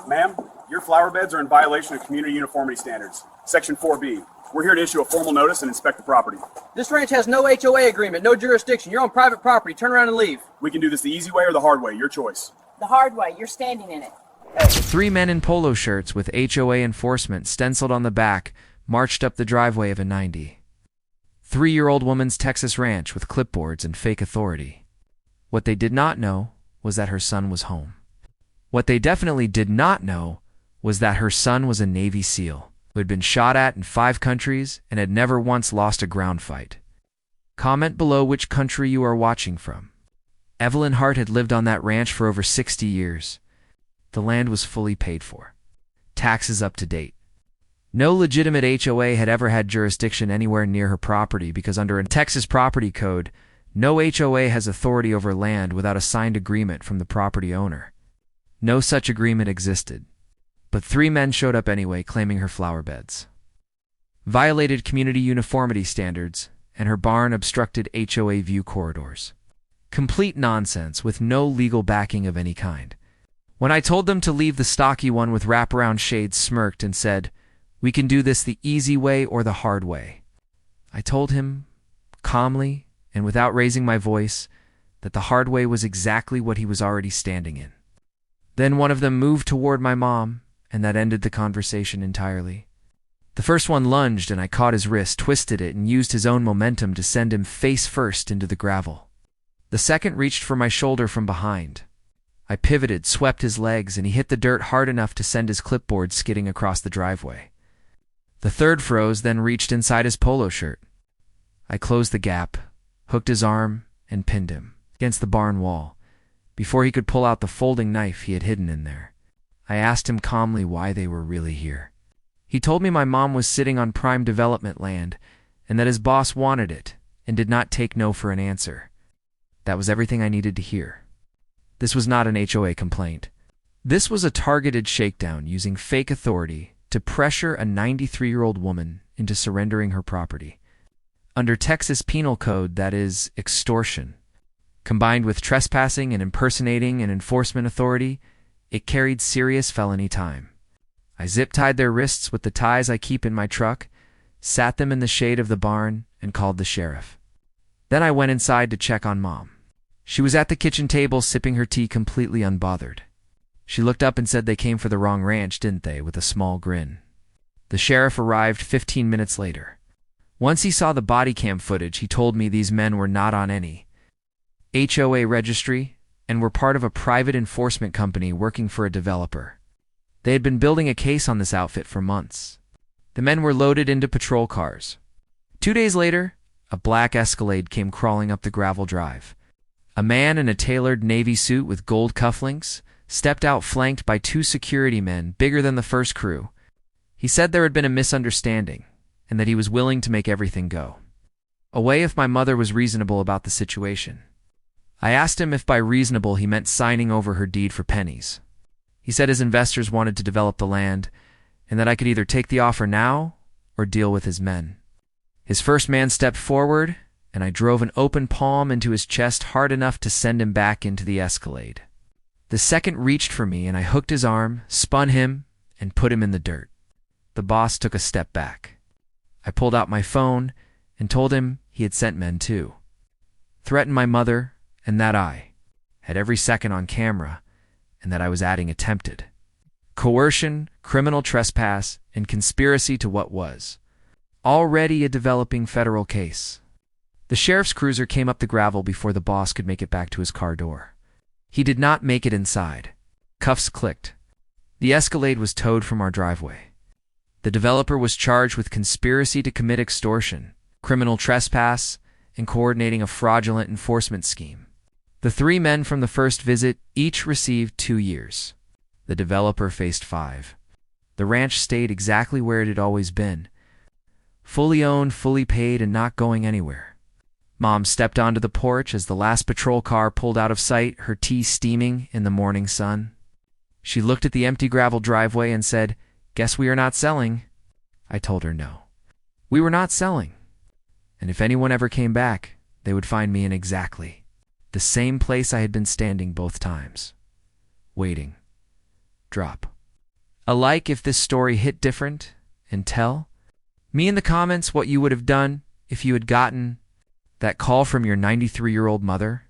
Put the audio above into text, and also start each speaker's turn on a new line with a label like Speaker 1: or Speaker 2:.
Speaker 1: Ma'am, your flower beds are in violation of community uniformity standards. Section 4B. We're here to issue a formal notice and inspect the property.
Speaker 2: This ranch has no HOA agreement, no jurisdiction. You're on private property. Turn around and leave.
Speaker 1: We can do this the easy way or the hard way. Your choice.
Speaker 3: The hard way. You're standing in it.
Speaker 4: Three men in polo shirts with HOA enforcement stenciled on the back marched up the driveway of a 93-year-old woman's Texas ranch with clipboards and fake authority. What they did not know was that her son was home. What they definitely did not know was that her son was a Navy SEAL who had been shot at in 5 countries and had never once lost a ground fight. Comment below which country you are watching from. Evelyn Hart had lived on that ranch for over 60 years. The land was fully paid for. Taxes up to date. No legitimate HOA had ever had jurisdiction anywhere near her property because under a Texas property code, no HOA has authority over land without a signed agreement from the property owner. No such agreement existed. But 3 men showed up anyway, claiming her flower beds violated community uniformity standards, and her barn obstructed HOA view corridors. Complete nonsense with no legal backing of any kind. When I told them to leave, the stocky one with wraparound shades smirked and said, "We can do this the easy way or the hard way." I told him, calmly and without raising my voice, that the hard way was exactly what he was already standing in. Then one of them moved toward my mom, and that ended the conversation entirely. The first one lunged, and I caught his wrist, twisted it, and used his own momentum to send him face first into the gravel. The second reached for my shoulder from behind. I pivoted, swept his legs, and he hit the dirt hard enough to send his clipboard skidding across the driveway. The third froze, then reached inside his polo shirt. I closed the gap, hooked his arm, and pinned him against the barn wall before he could pull out the folding knife he had hidden in there. I asked him calmly why they were really here. He told me my mom was sitting on prime development land and that his boss wanted it and did not take no for an answer. That was everything I needed to hear. This was not an HOA complaint. This was a targeted shakedown using fake authority to pressure a 93-year-old woman into surrendering her property. Under Texas Penal Code, that is extortion. Combined with trespassing and impersonating an enforcement authority, it carried serious felony time. I zip-tied their wrists with the ties I keep in my truck, sat them in the shade of the barn, and called the sheriff. Then I went inside to check on Mom. She was at the kitchen table sipping her tea completely unbothered. She looked up and said, "They came for the wrong ranch, didn't they?" with a small grin. The sheriff arrived 15 minutes later. Once he saw the body cam footage, he told me these men were not on any HOA registry and were part of a private enforcement company working for a developer. They had been building a case on this outfit for months. The men were loaded into patrol cars. 2 days later, a black Escalade came crawling up the gravel drive. A man in a tailored Navy suit with gold cufflinks stepped out flanked by 2 security men bigger than the first crew. He said there had been a misunderstanding and that he was willing to make everything go away if my mother was reasonable about the situation. I asked him if by reasonable he meant signing over her deed for pennies. He said his investors wanted to develop the land and that I could either take the offer now or deal with his men. His first man stepped forward, and I drove an open palm into his chest hard enough to send him back into the Escalade. The second reached for me, and I hooked his arm, spun him, and put him in the dirt. The boss took a step back. I pulled out my phone and told him he had sent men too. Threatened my mother, and that I had every second on camera, and that I was adding attempted coercion, criminal trespass, and conspiracy to what was already a developing federal case. The sheriff's cruiser came up the gravel before the boss could make it back to his car door. He did not make it inside. Cuffs clicked. The Escalade was towed from our driveway. The developer was charged with conspiracy to commit extortion, criminal trespass, and coordinating a fraudulent enforcement scheme. The 3 men from the first visit each received 2 years. The developer faced 5. The ranch stayed exactly where it had always been. Fully owned, fully paid, and not going anywhere. Mom stepped onto the porch as the last patrol car pulled out of sight, her tea steaming in the morning sun. She looked at the empty gravel driveway and said, "Guess we are not selling." I told her no. We were not selling. And if anyone ever came back, they would find me in exactly the same place I had been standing both times. Waiting. Drop. A like if this story hit different, and tell me in the comments what you would have done if you had gotten that call from your 93-year-old mother.